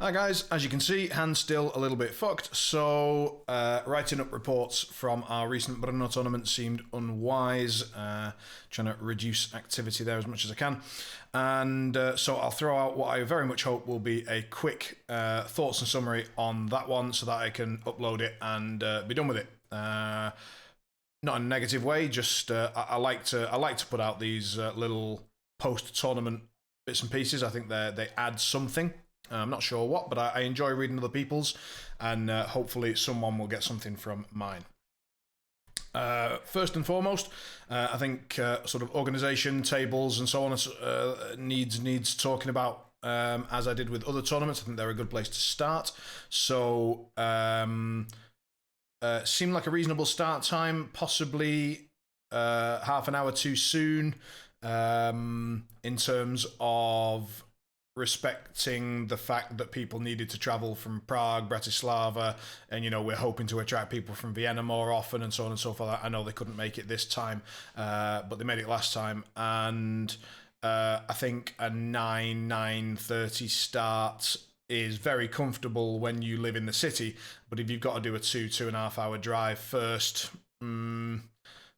Hi guys, as you can see, hand's still a little bit fucked, so writing up reports from our recent Brno tournament seemed unwise, trying to reduce activity there as much as I can, and so I'll throw out what I very much hope will be a quick thoughts and summary on that one so that I can upload it and be done with it. Not in a negative way, just I like to put out these little post-tournament bits and pieces. I think they add something. I'm not sure what, but I enjoy reading other people's, and hopefully someone will get something from mine. First and foremost, I think sort of organisation, tables, and so on needs talking about, as I did with other tournaments. I think they're a good place to start. So, seemed like a reasonable start time, possibly half an hour too soon, in terms of respecting the fact that people needed to travel from Prague, Bratislava, and we're hoping to attract people from Vienna more often and so on and so forth. I know they couldn't make it this time, but they made it last time, and I think a 9:30 start is very comfortable when you live in the city, but if you've got to do a 2.5 hour drive first,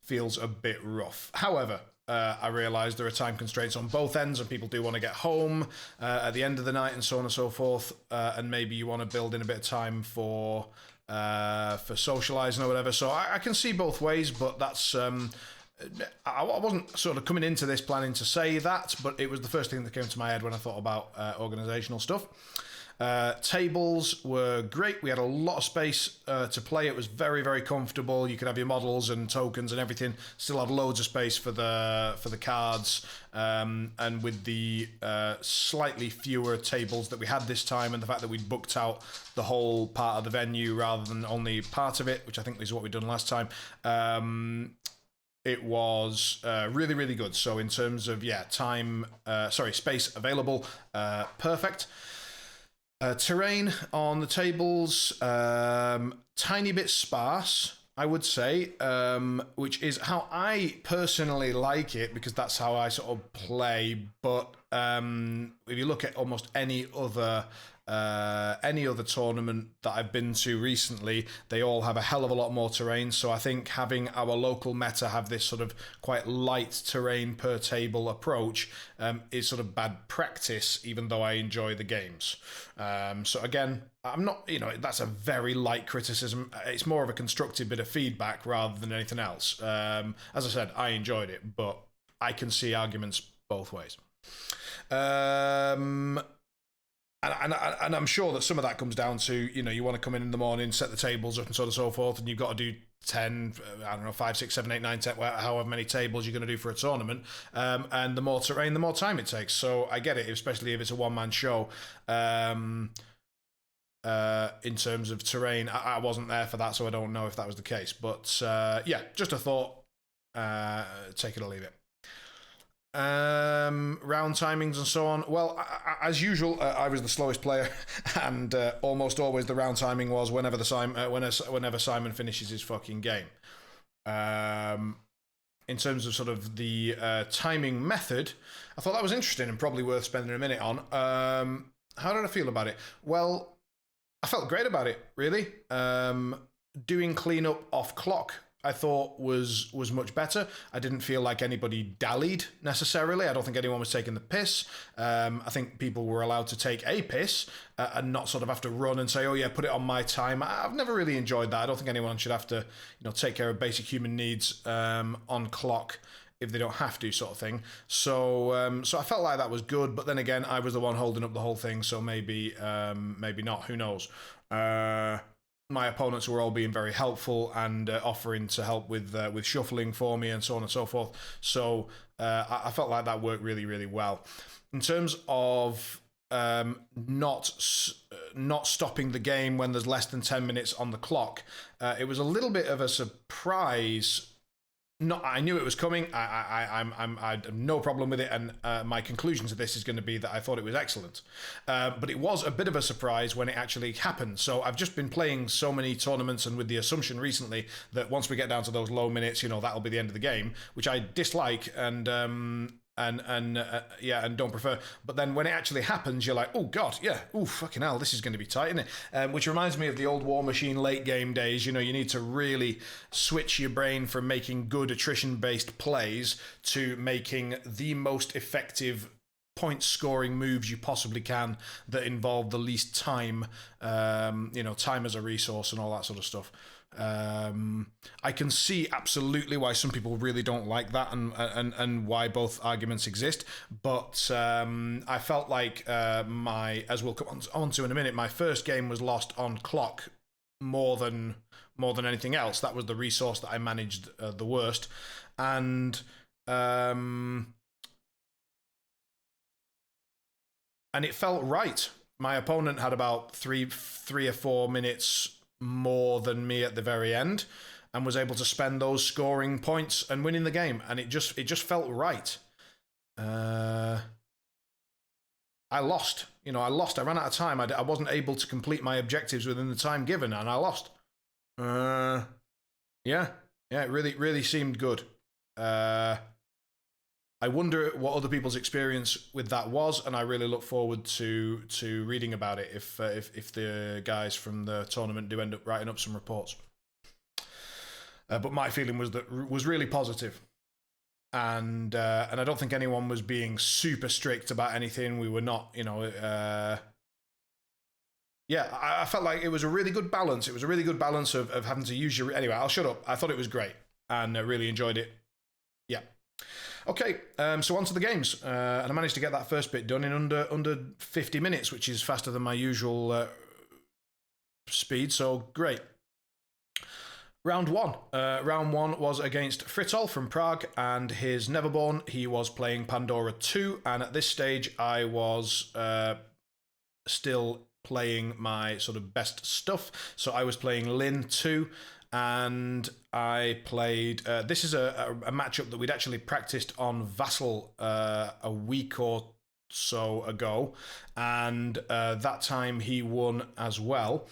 feels a bit rough. However, I realise there are time constraints on both ends, and people do want to get home at the end of the night and so on and so forth, and maybe you want to build in a bit of time for socialising or whatever. So I can see both ways, but that's I wasn't sort of coming into this planning to say that, but it was the first thing that came to my head when I thought about organisational stuff. Tables were great. We had a lot of space to play. It was very, very comfortable. You could have your models and tokens and everything. Still have loads of space for the cards. And with the slightly fewer tables that we had this time, and the fact that we'd booked out the whole part of the venue rather than only part of it, which I think is what we'd done last time. It was really, really good. So in terms of space available, perfect. Terrain on the tables, tiny bit sparse, I would say, which is how I personally like it, because that's how I sort of play. But if you look at almost any other tournament that I've been to recently, they all have a hell of a lot more terrain. So I think having our local meta have this sort of quite light terrain per table approach is sort of bad practice, even though I enjoy the games. So again, I'm not, that's a very light criticism. It's more of a constructive bit of feedback rather than anything else. As I said, I enjoyed it, but I can see arguments both ways. And I'm sure that some of that comes down to, you want to come in the morning, set the tables up and so on and so forth, and you've got to do 10, 5, 6, 7, 8, 9, 10, however many tables you're going to do for a tournament. And the more terrain, the more time it takes. So I get it, especially if it's a one-man show. In terms of terrain, I wasn't there for that, so I don't know if that was the case. But just a thought. Take it or leave it. Round timings and so on. Well, as usual, I was the slowest player, and almost always the round timing was whenever Simon finishes his fucking game. In terms of sort of the timing method, I thought that was interesting and probably worth spending a minute on. How did I feel about it? Well, I felt great about it, really. Doing cleanup off clock, I thought was much better. I didn't feel like anybody dallied necessarily. I don't think anyone was taking the piss. I think people were allowed to take a piss and not sort of have to run and say, oh yeah, put it on my time. I've never really enjoyed that. I don't think anyone should have to, take care of basic human needs on clock if they don't have to, sort of thing. So I felt like that was good. But then again, I was the one holding up the whole thing, so maybe not. Who knows? My opponents were all being very helpful and offering to help with shuffling for me and so on and so forth. So I felt like that worked really, really well. In terms of not stopping the game when there's less than 10 minutes on the clock, it was a little bit of a surprise. I knew it was coming. I had no problem with it, and my conclusion to this is going to be that I thought it was excellent. But it was a bit of a surprise when it actually happened. So I've just been playing so many tournaments, and with the assumption recently that once we get down to those low minutes, that'll be the end of the game, which I dislike. And yeah, and don't prefer. But then when it actually happens, you're like, oh god, yeah, oh fucking hell, this is going to be tight, isn't it? Which reminds me of the old War Machine late game days. You know, you need to really switch your brain from making good attrition based plays to making the most effective point scoring moves you possibly can that involve the least time. You know, time as a resource and all that sort of stuff. I can see absolutely why some people really don't like that, and why both arguments exist. But I felt like as we'll come on to in a minute, my first game was lost on clock more than anything else. That was the resource that I managed the worst, and it felt right. My opponent had about three or 4 minutes more than me at the very end, and was able to spend those scoring points and winning the game, and it just felt right. I lost. You know, I lost. I ran out of time. I wasn't able to complete my objectives within the time given, and I lost. Yeah, it really seemed good. I wonder what other people's experience with that was, and I really look forward to reading about it if the guys from the tournament do end up writing up some reports. But my feeling was really positive, and I don't think anyone was being super strict about anything. We were not, you know. Yeah, I felt like it was a really good balance. It was a really good balance of having to use your. Anyway, I'll shut up. I thought it was great, and I really enjoyed it. Yeah. Okay, so on to the games, and I managed to get that first bit done in under 50 minutes, which is faster than my usual speed, so great. Round one. Round one was against Fritol from Prague and his Neverborn. He was playing Pandora 2, and at this stage I was still playing my sort of best stuff, so I was playing Lin 2, and I played. This is a matchup that we'd actually practiced on Vassal a week or so ago, and that time he won as well.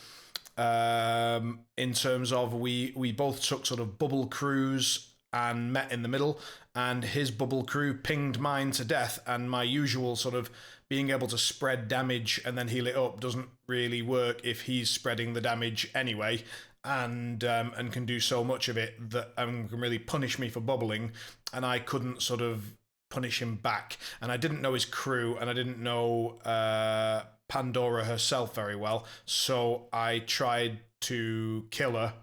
In terms of we both took sort of bubble crews and met in the middle, and his bubble crew pinged mine to death, and my usual sort of being able to spread damage and then heal it up doesn't really work if he's spreading the damage anyway, and can do so much of it that can really punish me for bubbling, and I couldn't sort of punish him back, and I didn't know his crew, and I didn't know Pandora herself very well, so I tried to kill her,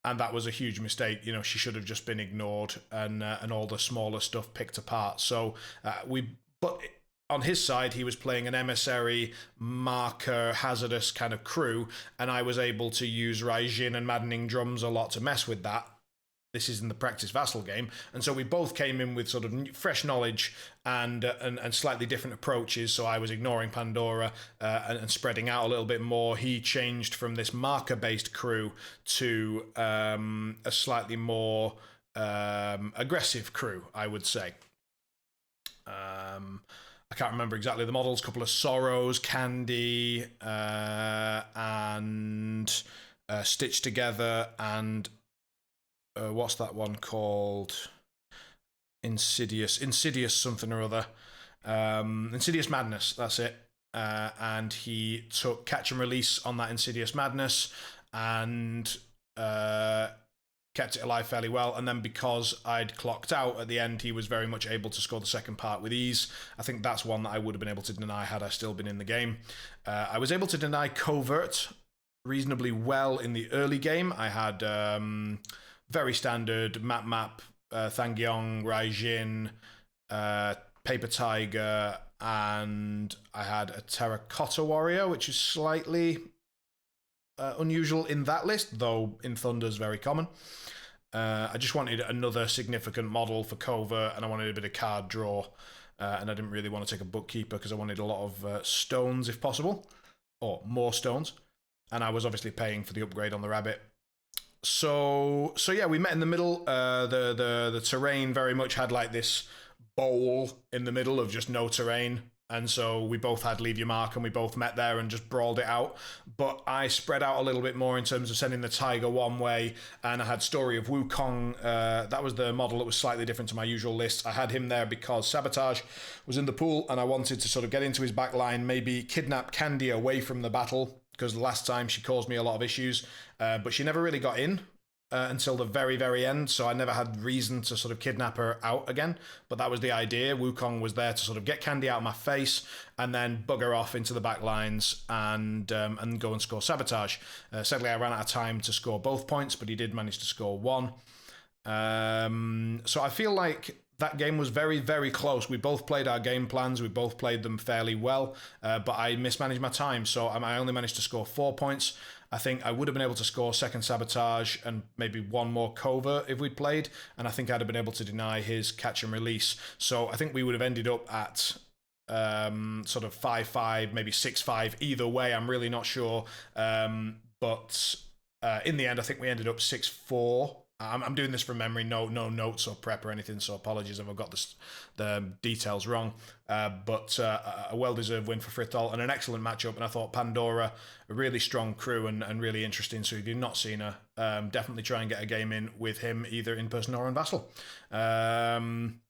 and that was a huge mistake. You know, she should have just been ignored, and all the smaller stuff picked apart. So but on his side, he was playing an emissary, marker, hazardous kind of crew, and I was able to use Raijin and Maddening Drums a lot to mess with that. This is in the practice Vassal game, and so we both came in with sort of fresh knowledge and slightly different approaches. So I was ignoring Pandora and spreading out a little bit more. He changed from this marker-based crew to a slightly more aggressive crew, I would say. I can't remember exactly the models. A couple of Sorrows, Candy, and Stitched Together, and what's that one called? Insidious something or other. Insidious Madness, that's it. And he took Catch and Release on that Insidious Madness and kept it alive fairly well, and then because I'd clocked out at the end, he was very much able to score the second part with ease. I think that's one that I would have been able to deny had I still been in the game. I was able to deny Covert reasonably well in the early game. I had very standard Map, Thangyong, Raijin, Paper Tiger, and I had a Terracotta Warrior, which is slightly unusual in that list, though in Thunder's very common. I just wanted another significant model for Covert, and I wanted a bit of card draw, and I didn't really want to take a Bookkeeper because I wanted a lot of stones if possible, or more stones, and I was obviously paying for the upgrade on the Rabbit. So yeah, we met in the middle. The terrain very much had like this bowl in the middle of just no terrain, And so we both had Leave Your Mark and we both met there and just brawled it out. But I spread out a little bit more in terms of sending the Tiger one way, and I had Story of Wukong. That was the model that was slightly different to my usual list. I had him there because Sabotage was in the pool and I wanted to sort of get into his back line, maybe kidnap Candy away from the battle, because the last time she caused me a lot of issues, but she never really got in. Until the very, very end, so I never had reason to sort of kidnap her out again. But that was the idea. Wukong was there to sort of get Candy out of my face and then bugger off into the back lines and go and score Sabotage. Sadly, I ran out of time to score both points, but he did manage to score one. So I feel like that game was very, very close. We both played our game plans. We both played them fairly well, but I mismanaged my time, so I only managed to score 4 points. I think I would have been able to score second Sabotage and maybe one more Covert if we'd played, and I think I'd have been able to deny his catch and release. So I think we would have ended up at sort of 5-5, maybe 6-5. Either way, I'm really not sure. But in the end, I think we ended up 6-4. I'm doing this from memory, no notes or prep or anything, so apologies if I've got the details wrong. But a well-deserved win for Frithol and an excellent matchup, and I thought Pandora, a really strong crew and really interesting, so if you've not seen her, definitely try and get a game in with him, either in person or on Vassal. Round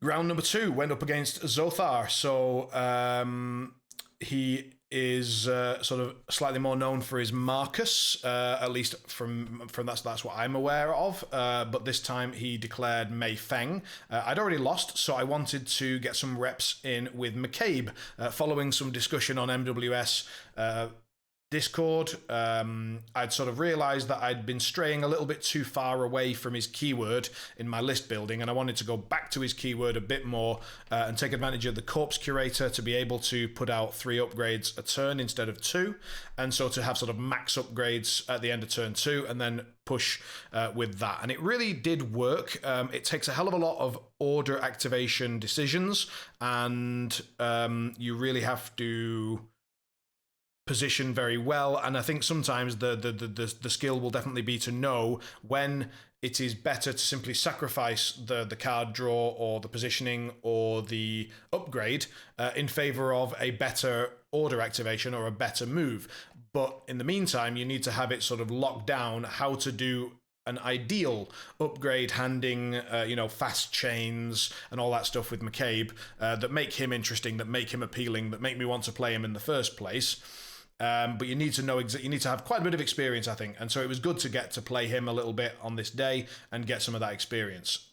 number 2 went up against Zothar, so he is sort of slightly more known for his Marcus, at least from that's what I'm aware of. But this time he declared Mei Feng. I'd already lost, so I wanted to get some reps in with McCabe. Following some discussion on MWS Discord, I'd sort of realised that I'd been straying a little bit too far away from his keyword in my list building, and I wanted to go back to his keyword a bit more and take advantage of the Corpse Curator to be able to put out 3 upgrades a turn instead of 2, and so to have sort of max upgrades at the end of turn 2 and then push with that. And it really did work. It takes a hell of a lot of order activation decisions, and you really have to position very well, and I think sometimes the skill will definitely be to know when it is better to simply sacrifice the card draw or the positioning or the upgrade in favor of a better order activation or a better move. But in the meantime, you need to have it sort of locked down how to do an ideal upgrade, handing, fast chains and all that stuff with McCabe that make him interesting, that make him appealing, that make me want to play him in the first place. But you need to know you need to have quite a bit of experience, I think, and so it was good to get to play him a little bit on this day and get some of that experience.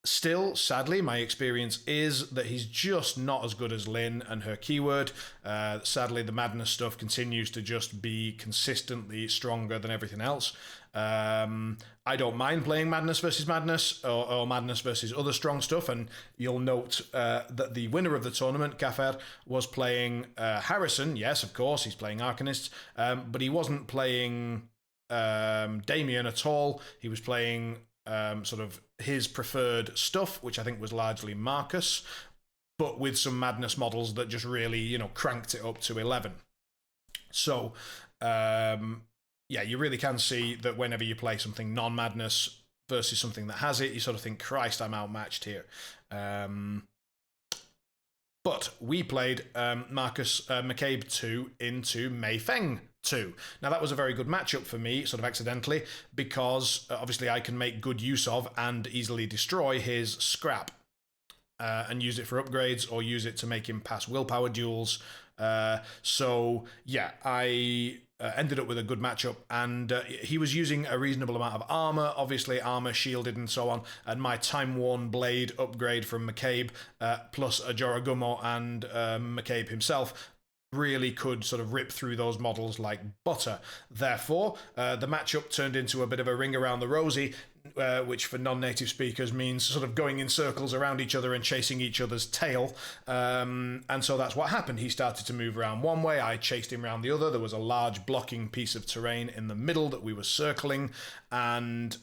Still, sadly, my experience is that he's just not as good as Lynn and her keyword. Sadly, the Madness stuff continues to just be consistently stronger than everything else. I don't mind playing Madness versus Madness or Madness versus other strong stuff, and you'll note that the winner of the tournament, Kaffer, was playing Harrison. Yes, of course, he's playing Arcanist, but he wasn't playing Damien at all. He was playing sort of his preferred stuff, which I think was largely Marcus, but with some Madness models that just really, cranked it up to 11. So, yeah, you really can see that whenever you play something non-Madness versus something that has it, you sort of think, Christ, I'm outmatched here. But we played Marcus McCabe 2 into Mei Feng 2. Now, that was a very good matchup for me, sort of accidentally, because obviously I can make good use of and easily destroy his scrap and use it for upgrades or use it to make him pass willpower duels. So, yeah, I ended up with a good matchup, and he was using a reasonable amount of armor, obviously armor shielded and so on, and my time-worn blade upgrade from McCabe, plus a Joragumo and McCabe himself, really could sort of rip through those models like butter. Therefore, the matchup turned into a bit of a ring around the rosy, which for non-native speakers means sort of going in circles around each other and chasing each other's tail. And so that's what happened. He started to move around one way, I chased him around the other. There was a large blocking piece of terrain in the middle that we were circling, and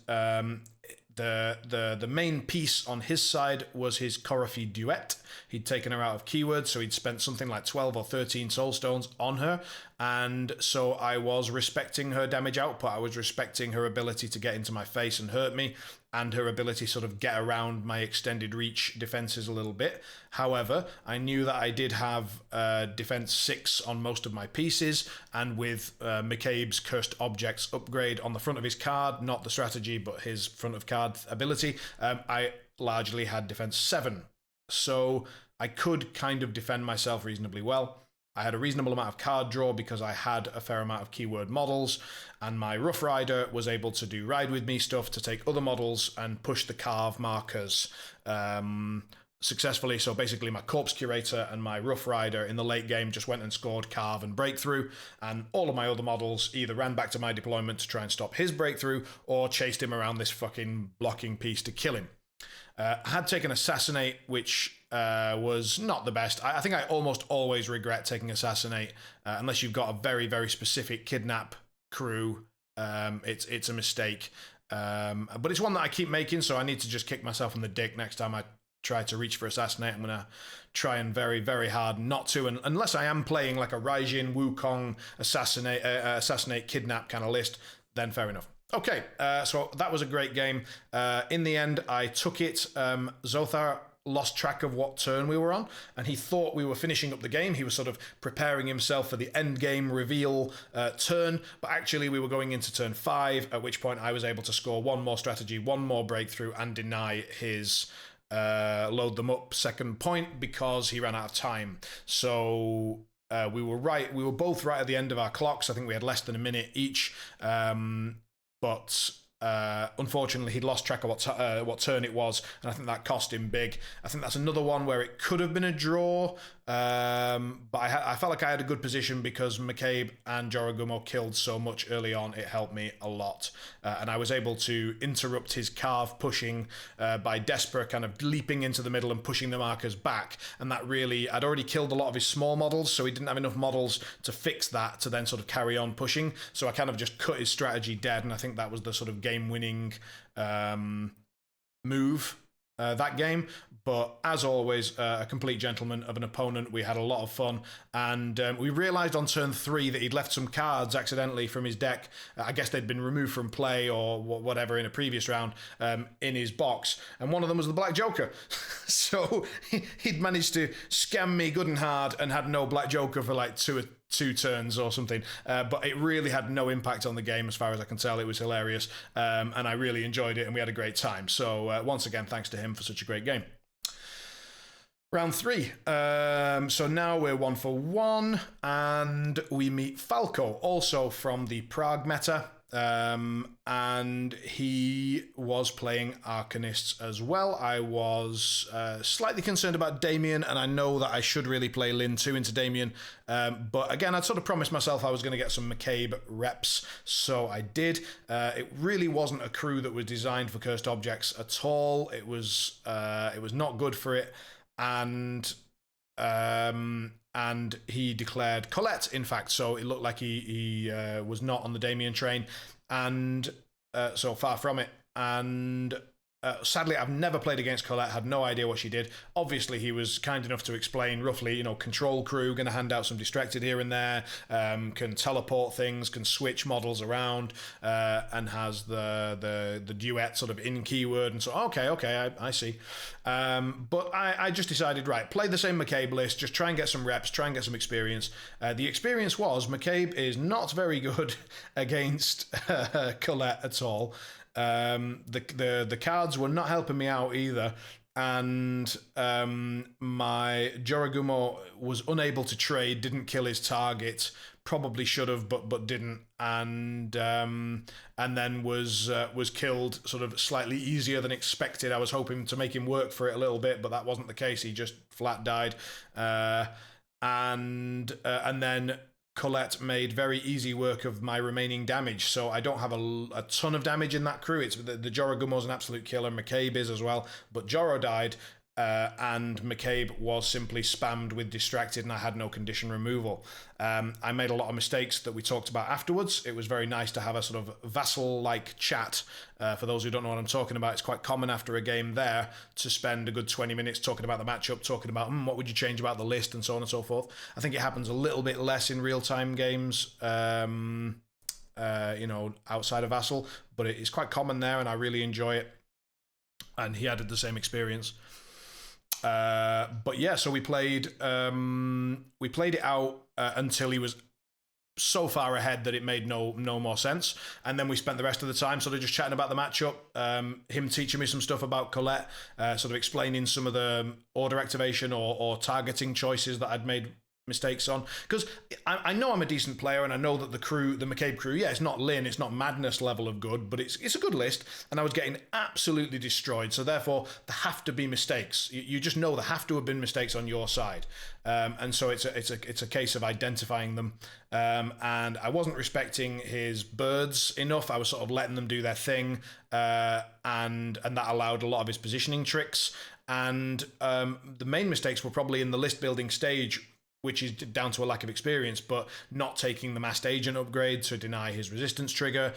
the main piece on his side was his Coryphy Duet. He'd taken her out of keyword, so he'd spent something like 12 or 13 soul stones on her, and so I was respecting her damage output. I was respecting her ability to get into my face and hurt me, and her ability to sort of get around my extended reach defenses a little bit. However, I knew that I did have defense 6 on most of my pieces, and with McCabe's Cursed Objects upgrade on the front of his card, not the strategy, but his front of card ability, I largely had defense 7. So I could kind of defend myself reasonably well. I had a reasonable amount of card draw because I had a fair amount of keyword models, and my Rough Rider was able to do ride with me stuff to take other models and push the carve markers successfully. So basically my Corpse Curator and my Rough Rider in the late game just went and scored carve and breakthrough, and all of my other models either ran back to my deployment to try and stop his breakthrough or chased him around this fucking blocking piece to kill him. I had taken Assassinate, which was not the best. I think I almost always regret taking Assassinate, unless you've got a very, very specific kidnap crew. It's a mistake. But it's one that I keep making, so I need to just kick myself in the dick next time I try to reach for Assassinate. I'm going to try and very, very hard not to, and unless I am playing like a Raijin, Wukong, Assassinate, Kidnap kind of list, then fair enough. Okay, so that was a great game. In the end, I took it. Zothar lost track of what turn we were on, and he thought we were finishing up the game. He was sort of preparing himself for the end game reveal turn, but actually we were going into turn 5, at which point I was able to score one more strategy, one more breakthrough, and deny his load them up second point because he ran out of time. So we were right. We were both right at the end of our clocks. I think we had less than a minute each. But unfortunately, he'd lost track of what turn it was, and I think that cost him big. I think that's another one where it could have been a draw, but I felt like I had a good position because McCabe and Jorogumo killed so much early on. It helped me a lot, and I was able to interrupt his carve pushing by Desper kind of leaping into the middle and pushing the markers back, and that really, I'd already killed a lot of his small models, so he didn't have enough models to fix that to then sort of carry on pushing, so I kind of just cut his strategy dead, and I think that was the sort of game-winning move that game. But as always, a complete gentleman of an opponent. We had a lot of fun, and we realised on turn 3 that he'd left some cards accidentally from his deck. I guess they'd been removed from play or whatever in a previous round in his box, and one of them was the Black Joker. So he'd managed to scam me good and hard and had no Black Joker for like two turns or something, but it really had no impact on the game as far as I can tell. It was hilarious, and I really enjoyed it, and we had a great time. So once again, thanks to him for such a great game. Round 3. So now we're 1 for 1, and we meet Falco, also from the Prague meta. And he was playing Arcanists as well. I was slightly concerned about Damien, and I know that I should really play Lin 2 into Damien, but again, I'd sort of promised myself I was going to get some McCabe reps, so I did. It really wasn't a crew that was designed for Cursed Objects at all. It was not good for it, and he declared Colette, in fact, so it looked like he was not on the Damien train, and so far from it. And sadly, I've never played against Colette, had no idea what she did. Obviously, he was kind enough to explain roughly, control crew, going to hand out some distracted here and there, can teleport things, can switch models around, and has the duet sort of in keyword, and so, okay, I see. But I just decided, right, play the same McCabe list, just try and get some reps, try and get some experience. The experience was McCabe is not very good against Colette at all. The cards were not helping me out either, and my Jorogumo was unable to trade, didn't kill his target, probably should have, but didn't, and then was killed sort of slightly easier than expected. I was hoping to make him work for it a little bit, but that wasn't the case. He just flat died, and then Colette made very easy work of my remaining damage, so I don't have a ton of damage in that crew. It's the Jorogumo's an absolute killer, McCabe is as well, but Joro died, and McCabe was simply spammed with distracted, and I had no condition removal. I made a lot of mistakes that we talked about afterwards. It was very nice to have a sort of vassal-like chat. For those who don't know what I'm talking about, it's quite common after a game there to spend a good 20 minutes talking about the matchup, talking about what would you change about the list, and so on and so forth. I think it happens a little bit less in real-time games, outside of Vassal, but it's quite common there, and I really enjoy it. and he had the same experience. But yeah, so we played it out until he was so far ahead that it made no more sense, and then we spent the rest of the time sort of just chatting about the matchup, him teaching me some stuff about Colette, sort of explaining some of the order activation or targeting choices that I'd made mistakes on, because I know I'm a decent player, and I know that the McCabe crew, yeah, it's not Lynn, it's not madness level of good, but it's a good list, and I was getting absolutely destroyed. So therefore there have to be mistakes. You just know there have to have been mistakes on your side, and so it's a case of identifying them. And I wasn't respecting his birds enough. I was sort of letting them do their thing, and that allowed a lot of his positioning tricks. And the main mistakes were probably in the list building stage, which is down to a lack of experience, but not taking the masked agent upgrade to deny his resistance trigger,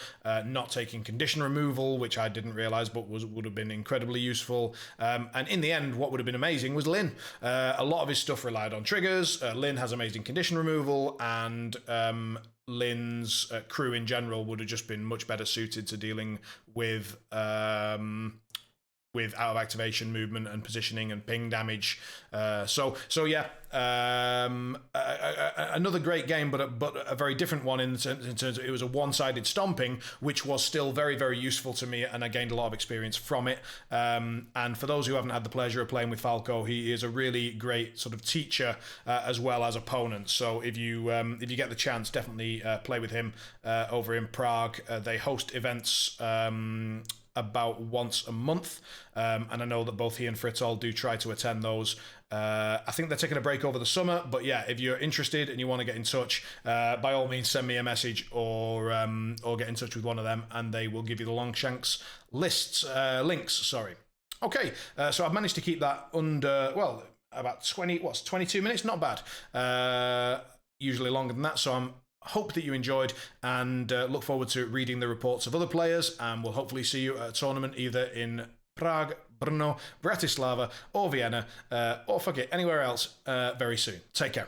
not taking condition removal, which I didn't realize but would have been incredibly useful. And in the end, what would have been amazing was Lynn. A lot of his stuff relied on triggers. Lynn has amazing condition removal, and Lynn's crew in general would have just been much better suited to dealing with out of activation movement and positioning and ping damage. So yeah, another great game, but a very different one in terms of it was a one-sided stomping, which was still very, very useful to me, and I gained a lot of experience from it. And for those who haven't had the pleasure of playing with Falco, he is a really great sort of teacher as well as opponent. So if you get the chance, definitely play with him over in Prague. They host events about once a month, and I know that both he and Fritzl do try to attend those. I think they're taking a break over the summer, but yeah, if you're interested and you want to get in touch, by all means send me a message or get in touch with one of them, and they will give you the Longshanks links. Sorry. Okay, so I've managed to keep that under about 22 minutes, not bad. Usually longer than that, so I'm hope that you enjoyed, and look forward to reading the reports of other players, and we'll hopefully see you at a tournament either in Prague, Brno, Bratislava, or Vienna, or anywhere else very soon. Take care.